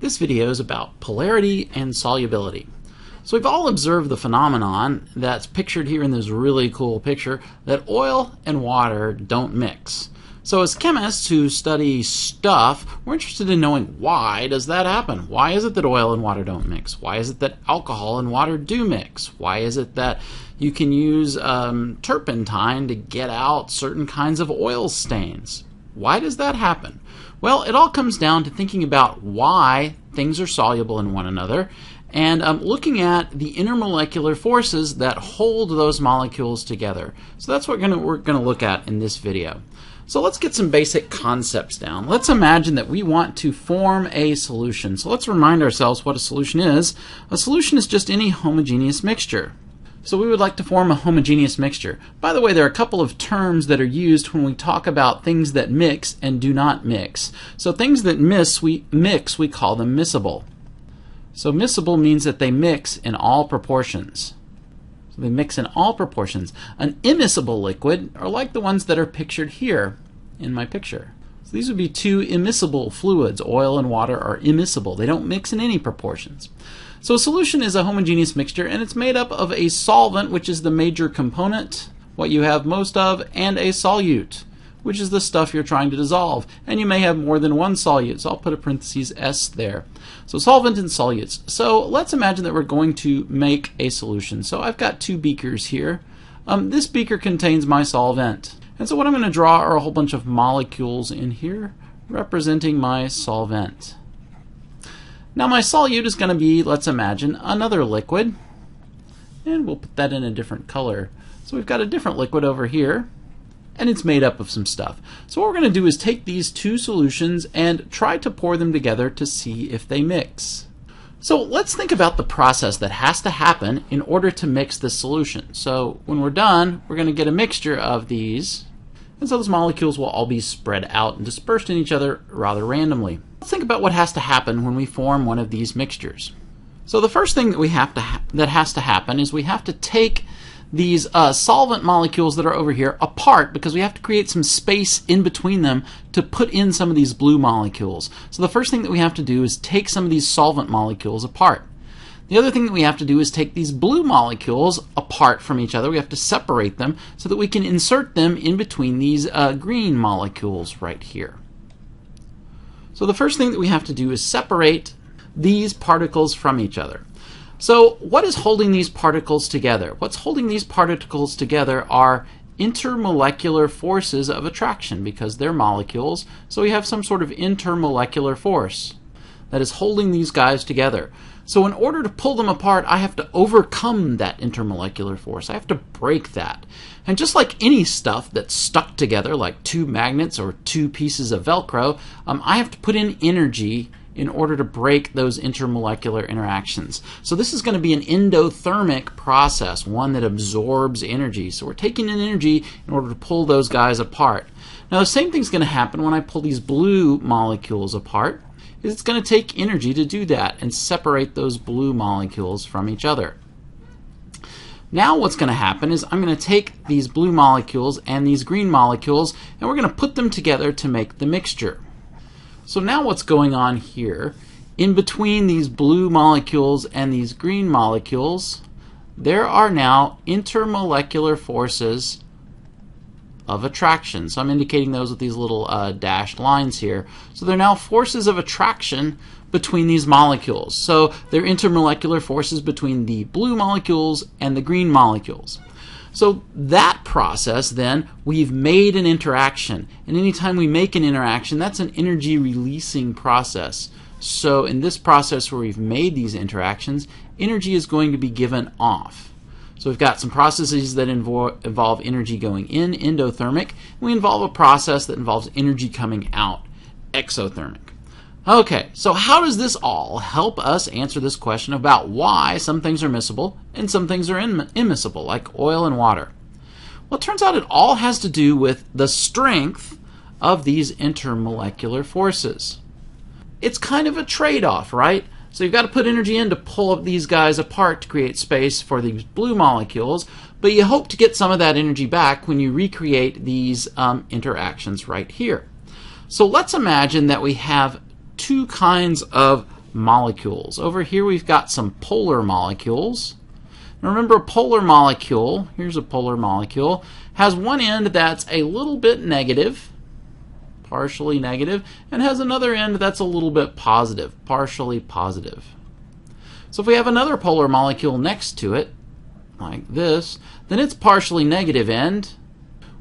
This video is about polarity and solubility. So we've all observed the phenomenon that's pictured here in this really cool picture that oil and water don't mix. So as chemists who study stuff, we're interested in knowing why does that happen? Why is it that oil and water don't mix? Why is it that alcohol and water do mix? Why is it that you can use turpentine to get out certain kinds of oil stains? Why does that happen? Well, it all comes down to thinking about why things are soluble in one another and looking at the intermolecular forces that hold those molecules together. So that's what we're going to look at in this video. So let's get some basic concepts down. Let's imagine that we want to form a solution. So let's remind ourselves what a solution is. A solution is just any homogeneous mixture. So we would like to form a homogeneous mixture. By the way, there are a couple of terms that are used when we talk about things that mix and do not mix. So things that mix, we call them miscible. So miscible means that they mix in all proportions. So they mix in all proportions. An immiscible liquid are like the ones that are pictured here in my picture. So these would be two immiscible fluids. Oil and water are immiscible. They don't mix in any proportions. So a solution is a homogeneous mixture, and it's made up of a solvent, which is the major component, what you have most of, and a solute, which is the stuff you're trying to dissolve. And you may have more than one solute, so I'll put a parentheses S there. So solvent and solutes. So let's imagine that we're going to make a solution. So I've got two beakers here. This beaker contains my solvent. And so what I'm going to draw are a whole bunch of molecules in here representing my solvent. Now my solute is going to be, let's imagine, another liquid. And we'll put that in a different color. So we've got a different liquid over here, and it's made up of some stuff. So what we're going to do is take these two solutions and try to pour them together to see if they mix. So let's think about the process that has to happen in order to mix this solution. So when we're done, we're going to get a mixture of these, and so those molecules will all be spread out and dispersed in each other rather randomly. Let's think about what has to happen when we form one of these mixtures. So the first thing that has to happen is we have to take these solvent molecules that are over here apart, because we have to create some space in between them to put in some of these blue molecules. So the first thing that we have to do is take some of these solvent molecules apart. The other thing that we have to do is take these blue molecules apart from each other. We have to separate them so that we can insert them in between these green molecules right here. So the first thing that we have to do is separate these particles from each other. So what is holding these particles together? What's holding these particles together are intermolecular forces of attraction, because they're molecules. So we have some sort of intermolecular force that is holding these guys together. So in order to pull them apart, I have to overcome that intermolecular force. I have to break that. And just like any stuff that's stuck together, like two magnets or two pieces of Velcro, I have to put in energy in order to break those intermolecular interactions. So this is going to be an endothermic process, one that absorbs energy. So we're taking in energy in order to pull those guys apart. Now the same thing's going to happen when I pull these blue molecules apart. It's going to take energy to do that and separate those blue molecules from each other. Now what's going to happen is I'm going to take these blue molecules and these green molecules, and we're going to put them together to make the mixture. So now what's going on here, in between these blue molecules and these green molecules, there are now intermolecular forces of attraction. So I'm indicating those with these little dashed lines here. So they're now forces of attraction between these molecules. So they're intermolecular forces between the blue molecules and the green molecules. So that process, then, we've made an interaction. And anytime we make an interaction, that's an energy releasing process. So in this process where we've made these interactions, energy is going to be given off. So we've got some processes that involve energy going in, endothermic. And we involve a process that involves energy coming out, exothermic. Okay, so how does this all help us answer this question about why some things are miscible and some things are immiscible, like oil and water? Well, it turns out it all has to do with the strength of these intermolecular forces. It's kind of a trade-off, right? So you've got to put energy in to pull up these guys apart to create space for these blue molecules, but you hope to get some of that energy back when you recreate these interactions right here. So let's imagine that we have two kinds of molecules. Over here we've got some polar molecules. Remember, a polar molecule, here's a polar molecule, has one end that's a little bit negative, partially negative, and has another end that's a little bit positive, partially positive. So if we have another polar molecule next to it, like this, then its partially negative end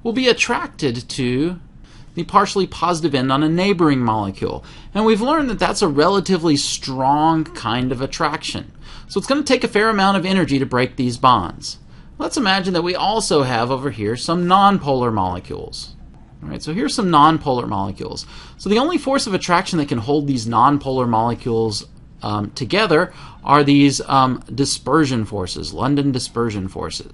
will be attracted to the partially positive end on a neighboring molecule. And we've learned that that's a relatively strong kind of attraction. So it's going to take a fair amount of energy to break these bonds. Let's imagine that we also have over here some nonpolar molecules. All right, so here's some nonpolar molecules. So the only force of attraction that can hold these nonpolar molecules together are these dispersion forces, London dispersion forces.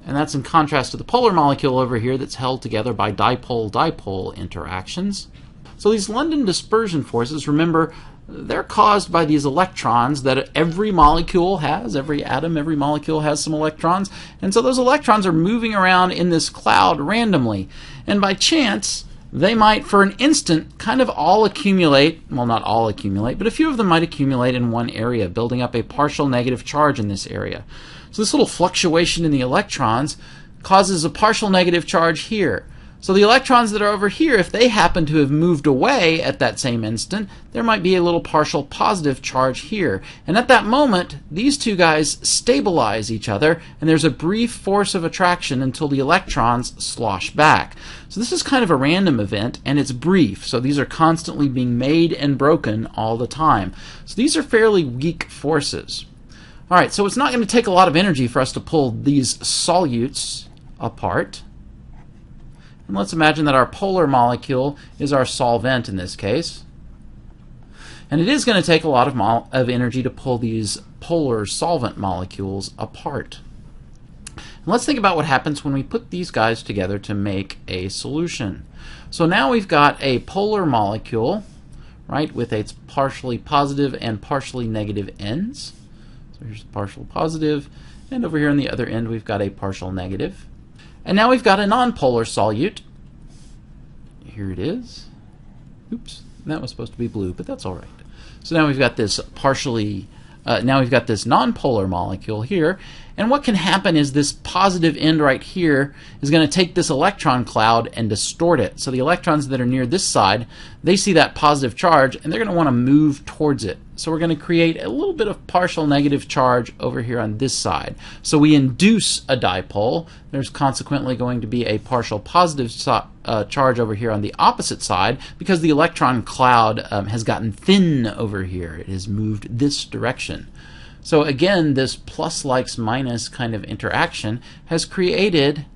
And that's in contrast to the polar molecule over here that's held together by dipole-dipole interactions. So these London dispersion forces, remember, they're caused by these electrons that every molecule has, every atom, every molecule has some electrons. And so those electrons are moving around in this cloud randomly. And by chance, they might, for an instant, kind of all accumulate, well, not all accumulate, but a few of them might accumulate in one area, building up a partial negative charge in this area. So this little fluctuation in the electrons causes a partial negative charge here. So the electrons that are over here, if they happen to have moved away at that same instant, there might be a little partial positive charge here. And at that moment, these two guys stabilize each other, and there's a brief force of attraction until the electrons slosh back. So this is kind of a random event, and it's brief. So these are constantly being made and broken all the time. So these are fairly weak forces. All right, so it's not going to take a lot of energy for us to pull these solutes apart. And let's imagine that our polar molecule is our solvent in this case. And it is going to take a lot of energy to pull these polar solvent molecules apart. And let's think about what happens when we put these guys together to make a solution. So now we've got a polar molecule, right, with its partially positive and partially negative ends. So here's a partial positive, and over here on the other end we've got a partial negative. And now we've got a nonpolar solute. Here it is. Oops, that was supposed to be blue, but that's all right. So now we've got this nonpolar molecule here, and what can happen is this positive end right here is going to take this electron cloud and distort it. So the electrons that are near this side, they see that positive charge, and they're going to want to move towards it. So we're going to create a little bit of partial negative charge over here on this side. So we induce a dipole. There's consequently going to be a partial positive charge over here on the opposite side because the electron cloud has gotten thin over here. It has moved this direction. So again, this plus likes minus kind of interaction has created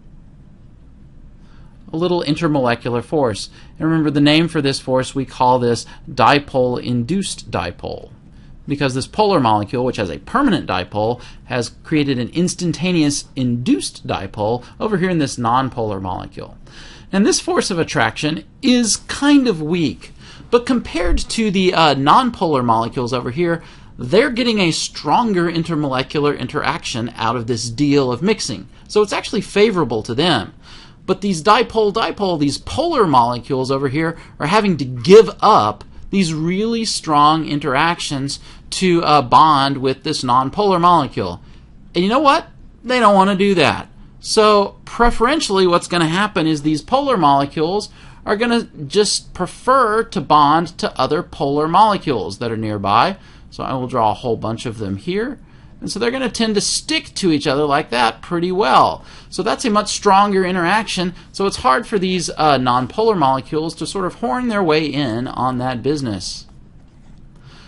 a little intermolecular force. And remember, the name for this force, we call this dipole-induced dipole, because this polar molecule, which has a permanent dipole, has created an instantaneous induced dipole over here in this nonpolar molecule. And this force of attraction is kind of weak, but compared to the nonpolar molecules over here, they're getting a stronger intermolecular interaction out of this deal of mixing. So it's actually favorable to them. But these dipole-dipole, these polar molecules over here, are having to give up these really strong interactions to bond with this nonpolar molecule. And you know what? They don't want to do that. So preferentially what's going to happen is these polar molecules are going to just prefer to bond to other polar molecules that are nearby. So I will draw a whole bunch of them here. And so they're going to tend to stick to each other like that pretty well. So that's a much stronger interaction. So it's hard for these nonpolar molecules to sort of horn their way in on that business.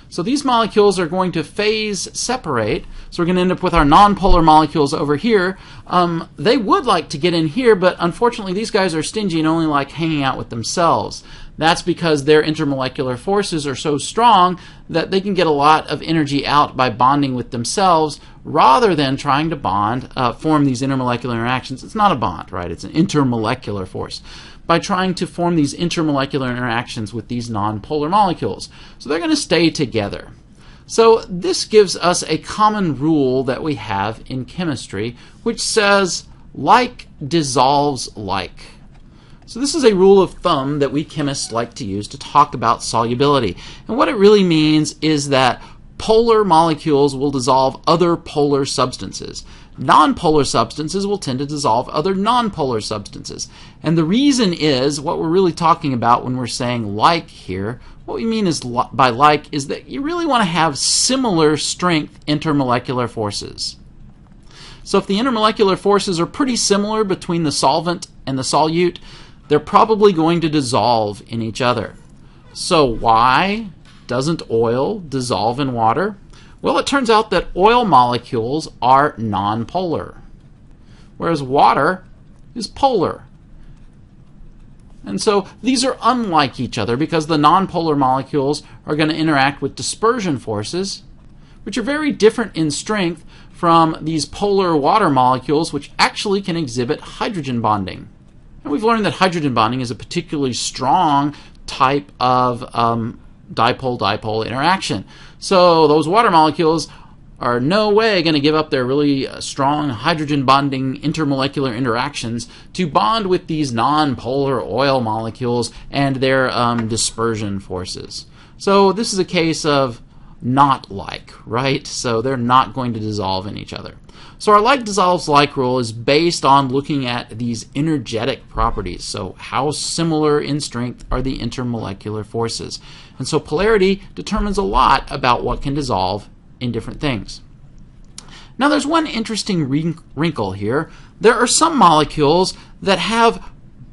So these molecules are going to phase separate. So we're going to end up with our nonpolar molecules over here. They would like to get in here, but unfortunately these guys are stingy and only like hanging out with themselves. That's because their intermolecular forces are so strong that they can get a lot of energy out by bonding with themselves rather than trying to bond, form these intermolecular interactions. It's not a bond, right? It's an intermolecular force. By trying to form these intermolecular interactions with these nonpolar molecules. So they're going to stay together. So this gives us a common rule that we have in chemistry, which says like dissolves like. So this is a rule of thumb that we chemists like to use to talk about solubility. And what it really means is that polar molecules will dissolve other polar substances. Nonpolar substances will tend to dissolve other nonpolar substances. And the reason is, what we're really talking about when we're saying like here, what we mean is by like is that you really want to have similar strength intermolecular forces. So if the intermolecular forces are pretty similar between the solvent and the solute, they're probably going to dissolve in each other. So why doesn't oil dissolve in water? Well, it turns out that oil molecules are nonpolar, whereas water is polar. And so these are unlike each other because the nonpolar molecules are going to interact with dispersion forces, which are very different in strength from these polar water molecules, which actually can exhibit hydrogen bonding. And we've learned that hydrogen bonding is a particularly strong type of dipole-dipole interaction. So those water molecules are no way going to give up their really strong hydrogen bonding intermolecular interactions to bond with these non-polar oil molecules and their dispersion forces. So this is a case of not like, right? So they're not going to dissolve in each other. So our like dissolves like rule is based on looking at these energetic properties. So how similar in strength are the intermolecular forces? And so polarity determines a lot about what can dissolve in different things. Now there's one interesting wrinkle here. There are some molecules that have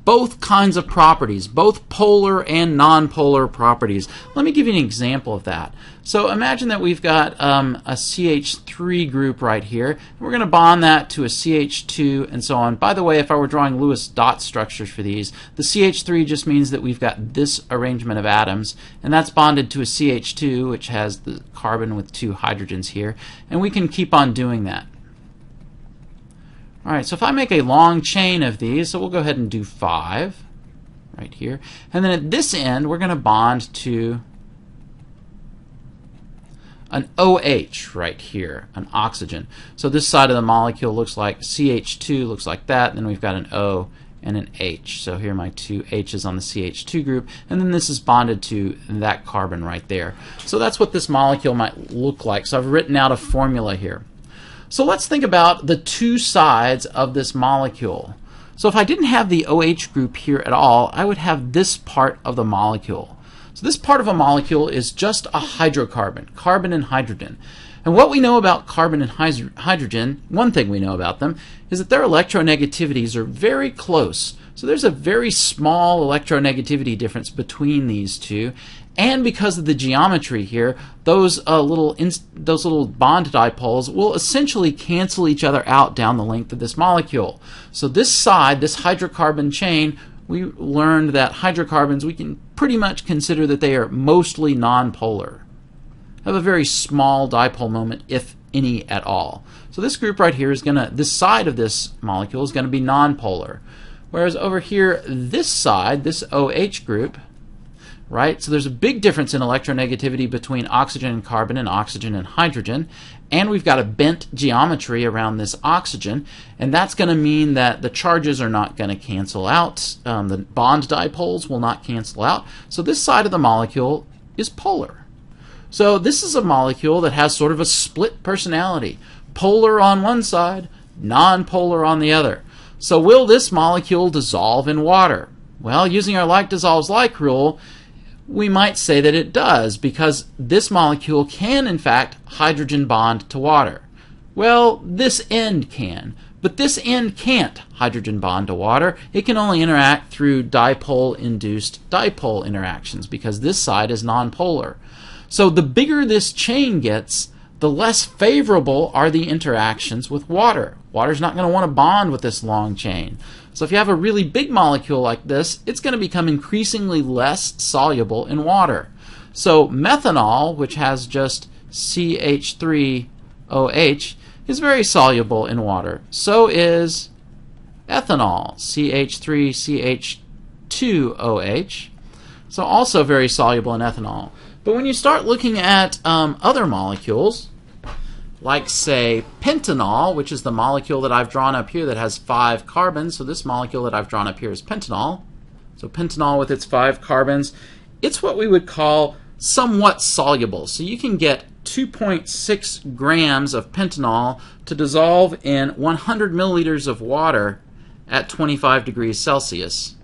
both kinds of properties, both polar and nonpolar properties. Let me give you an example of that. So imagine that we've got a CH3 group right here, and we're going to bond that to a CH2 and so on. By the way, if I were drawing Lewis dot structures for these, the CH3 just means that we've got this arrangement of atoms, and that's bonded to a CH2, which has the carbon with two hydrogens here, and we can keep on doing that. All right, so if I make a long chain of these, so we'll go ahead and do 5 right here. And then at this end, we're going to bond to an OH right here, an oxygen. So this side of the molecule looks like CH2, looks like that. And then we've got an O and an H. So here are my two H's on the CH2 group. And then this is bonded to that carbon right there. So that's what this molecule might look like. So I've written out a formula here. So let's think about the two sides of this molecule. So if I didn't have the OH group here at all, I would have this part of the molecule. So this part of a molecule is just a hydrocarbon, carbon and hydrogen. And what we know about carbon and hydrogen, one thing we know about them, is that their electronegativities are very close. So there's a very small electronegativity difference between these two. And because of the geometry here, those little bond dipoles will essentially cancel each other out down the length of this molecule. So this side, this hydrocarbon chain, we learned that hydrocarbons, we can pretty much consider that they are mostly nonpolar. Have a very small dipole moment, if any at all. So this group right here is this side of this molecule is gonna be nonpolar. Whereas over here, this side, this OH group, right? So there's a big difference in electronegativity between oxygen and carbon and oxygen and hydrogen. And we've got a bent geometry around this oxygen. And that's going to mean that the charges are not going to cancel out. The bond dipoles will not cancel out. So this side of the molecule is polar. So this is a molecule that has sort of a split personality. Polar on one side, nonpolar on the other. So will this molecule dissolve in water? Well, using our like dissolves like rule, we might say that it does, because this molecule can, in fact, hydrogen bond to water. Well, this end can, but this end can't hydrogen bond to water. It can only interact through dipole-induced dipole interactions, because this side is nonpolar. So the bigger this chain gets, the less favorable are the interactions with water. Water's not going to want to bond with this long chain. So if you have a really big molecule like this, it's going to become increasingly less soluble in water. So methanol, which has just CH3OH, is very soluble in water. So is ethanol, CH3CH2OH. So also very soluble in ethanol. But when you start looking at other molecules, like say pentanol, which is the molecule that I've drawn up here that has 5 carbons, so this molecule that I've drawn up here is pentanol. So pentanol with its 5 carbons, it's what we would call somewhat soluble. So you can get 2.6 grams of pentanol to dissolve in 100 milliliters of water at 25 degrees Celsius.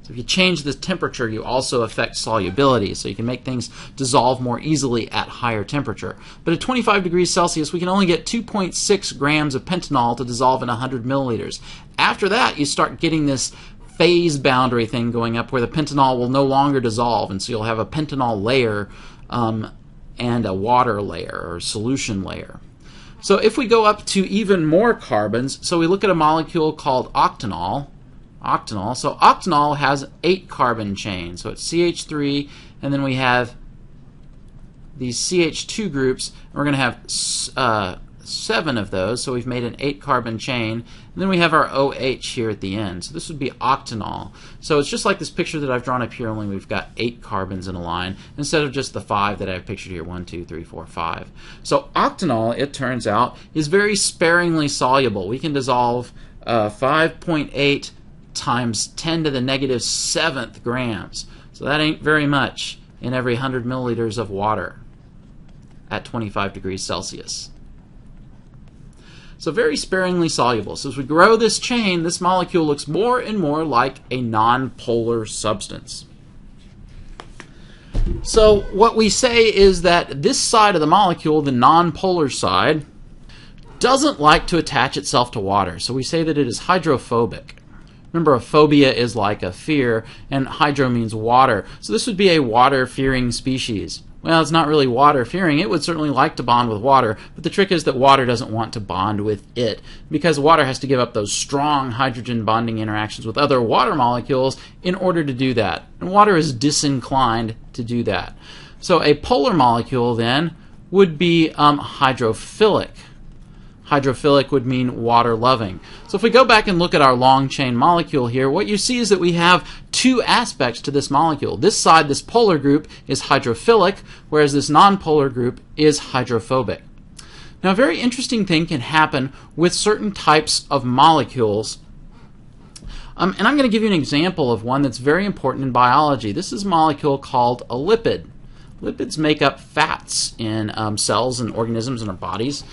So if you change the temperature, you also affect solubility, so you can make things dissolve more easily at higher temperature. But at 25 degrees Celsius, we can only get 2.6 grams of pentanol to dissolve in 100 milliliters. After that, you start getting this phase boundary thing going up where the pentanol will no longer dissolve, and so you'll have a pentanol layer and a water layer or solution layer. So if we go up to even more carbons, so we look at a molecule called octanol. So octanol has 8 carbon chains. So it's CH3, and then we have these CH2 groups, and we're going to have 7 of those, so we've made an 8 carbon chain, and then we have our OH here at the end. So this would be octanol. So it's just like this picture that I've drawn up here, only we've got 8 carbons in a line instead of just the 5 that I've pictured here, 1, 2, 3, 4, 5. So octanol, it turns out, is very sparingly soluble. We can dissolve 5.8 times 10 to the negative 7th grams. So that ain't very much in every 100 milliliters of water at 25 degrees Celsius. So very sparingly soluble. So as we grow this chain, this molecule looks more and more like a nonpolar substance. So what we say is that this side of the molecule, the nonpolar side, doesn't like to attach itself to water. So we say that it is hydrophobic. Remember, a phobia is like a fear, and hydro means water. So this would be a water-fearing species. Well, it's not really water-fearing. It would certainly like to bond with water, but the trick is that water doesn't want to bond with it, because water has to give up those strong hydrogen bonding interactions with other water molecules in order to do that. And water is disinclined to do that. So a polar molecule, then, would be hydrophilic. Hydrophilic would mean water-loving. So if we go back and look at our long-chain molecule here, what you see is that we have 2 aspects to this molecule. This side, this polar group, is hydrophilic, whereas this nonpolar group is hydrophobic. Now, a very interesting thing can happen with certain types of molecules. And I'm going to give you an example of one that's very important in biology. This is a molecule called a lipid. Lipids make up fats in cells and organisms in our bodies.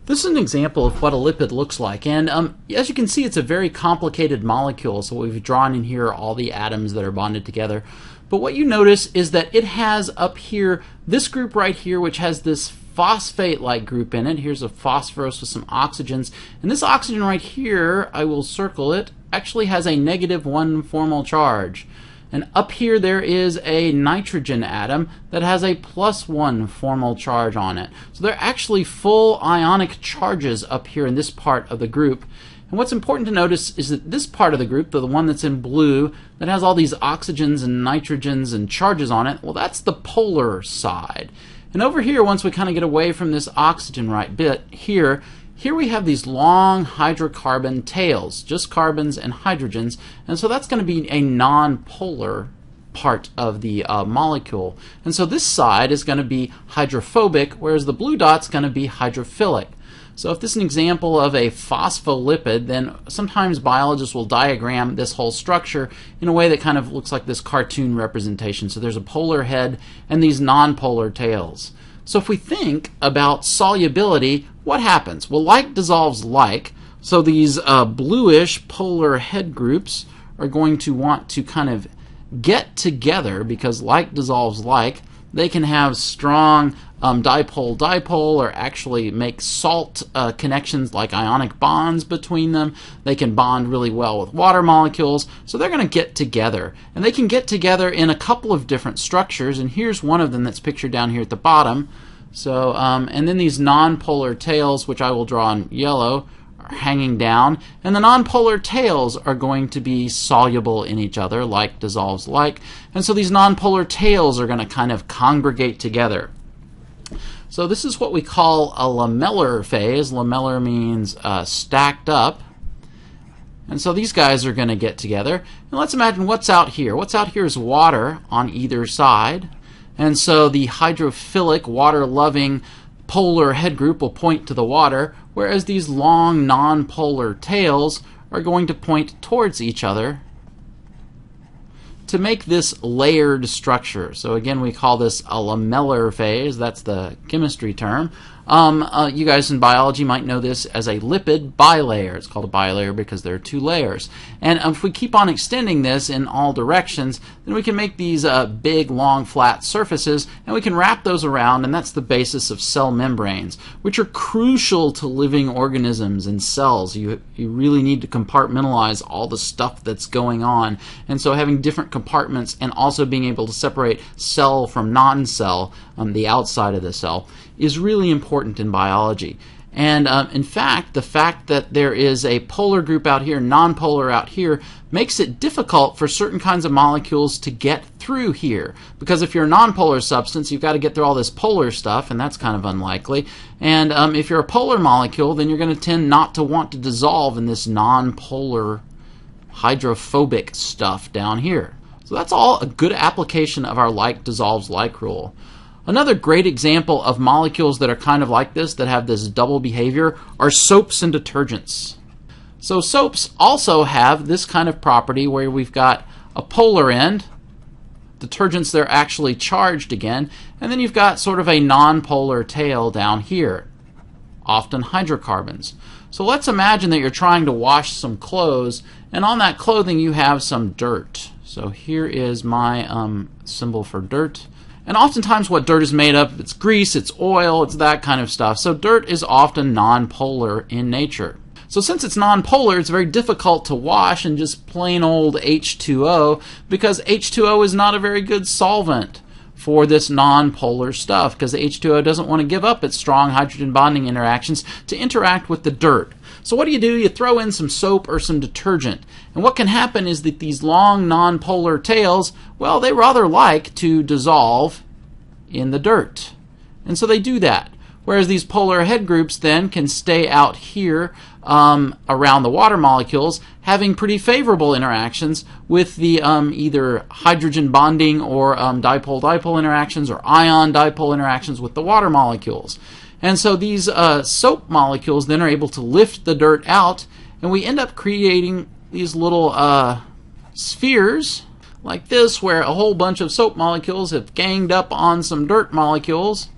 This is an example of what a lipid looks like, and as you can see, it's a very complicated molecule. So we've drawn in here all the atoms that are bonded together. But what you notice is that it has up here this group right here, which has this phosphate-like group in it. Here's a phosphorus with some oxygens, and this oxygen right here, I will circle it, actually has a -1 formal charge. And up here there is a nitrogen atom that has a +1 formal charge on it. So they're actually full ionic charges up here in this part of the group. And what's important to notice is that this part of the group, the one that's in blue, that has all these oxygens and nitrogens and charges on it, well, that's the polar side. And over here, once we kind of get away from this oxygen right bit here we have these long hydrocarbon tails, just carbons and hydrogens, and so that's going to be a non-polar part of the molecule. And so this side is going to be hydrophobic, whereas the blue dot's going to be hydrophilic. So if this is an example of a phospholipid, then sometimes biologists will diagram this whole structure in a way that kind of looks like this cartoon representation. So there's a polar head and these non-polar tails. So if we think about solubility, what happens? Well, like dissolves like, so these bluish polar head groups are going to want to kind of get together, because like dissolves like. They can have strong dipole-dipole, or actually make salt connections like ionic bonds between them. They can bond really well with water molecules, so they're going to get together. And they can get together in a couple of different structures, and here's one of them that's pictured down here at the bottom. So, and then these nonpolar tails, which I will draw in yellow, are hanging down, and the nonpolar tails are going to be soluble in each other, like dissolves like, and so these nonpolar tails are going to kind of congregate together. So this is what we call a lamellar phase. Lamellar means stacked up. And so these guys are going to get together. And let's imagine what's out here. What's out here is water on either side. And so the hydrophilic, water-loving polar head group will point to the water, whereas these long non-polar tails are going to point towards each other. to make this layered structure. So again, we call this a lamellar phase. That's the chemistry term. You guys in biology might know this as a lipid bilayer. It's called a bilayer because there are two layers. And if we keep on extending this in all directions, then we can make these big, long, flat surfaces, and we can wrap those around, and that's the basis of cell membranes, which are crucial to living organisms and cells. You really need to compartmentalize all the stuff that's going on. And so having different compartments and also being able to separate cell from non-cell, the outside of the cell, is really important in biology. And in fact, the fact that there is a polar group out here, non-polar out here, makes it difficult for certain kinds of molecules to get through here. Because if you're a non-polar substance, you've got to get through all this polar stuff, and that's kind of unlikely. And if you're a polar molecule, then you're going to tend not to want to dissolve in this non-polar hydrophobic stuff down here. So that's all a good application of our like dissolves like rule. Another great example of molecules that are kind of like this, that have this double behavior, are soaps and detergents. So soaps also have this kind of property where we've got a polar end, detergents, they're actually charged again, and then you've got sort of a non-polar tail down here, often hydrocarbons. So let's imagine that you're trying to wash some clothes, and on that clothing you have some dirt. So here is my symbol for dirt. And oftentimes what dirt is made of, it's grease, it's oil, it's that kind of stuff. So dirt is often non-polar in nature. So since it's non-polar, it's very difficult to wash in just plain old H2O, because H2O is not a very good solvent for this non-polar stuff, because the H2O doesn't want to give up its strong hydrogen bonding interactions to interact with the dirt. So what do? You throw in some soap or some detergent. And what can happen is that these long non-polar tails, well, they rather like to dissolve in the dirt. And so they do that. Whereas these polar head groups then can stay out here around the water molecules, having pretty favorable interactions with the either hydrogen bonding or dipole-dipole interactions or ion-dipole interactions with the water molecules. And so these soap molecules then are able to lift the dirt out, and we end up creating these little spheres like this, where a whole bunch of soap molecules have ganged up on some dirt molecules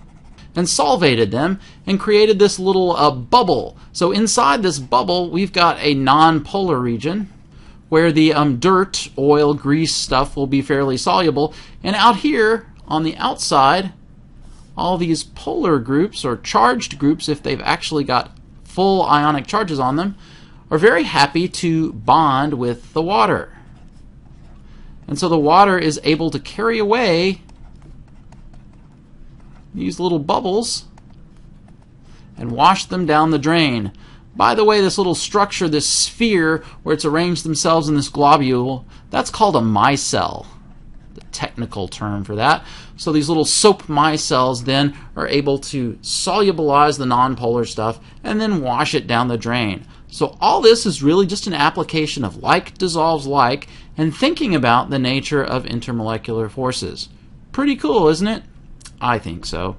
and solvated them and created this little bubble. So inside this bubble we've got a non-polar region where the dirt, oil, grease stuff will be fairly soluble, and out here on the outside all these polar groups, or charged groups if they've actually got full ionic charges on them, are very happy to bond with the water. And so the water is able to carry away these little bubbles and wash them down the drain. By the way, this little structure, this sphere where it's arranged themselves in this globule, that's called a micelle, the technical term for that. So these little soap micelles then are able to solubilize the nonpolar stuff and then wash it down the drain. So all this is really just an application of like dissolves like, and thinking about the nature of intermolecular forces. Pretty cool, isn't it? I think so.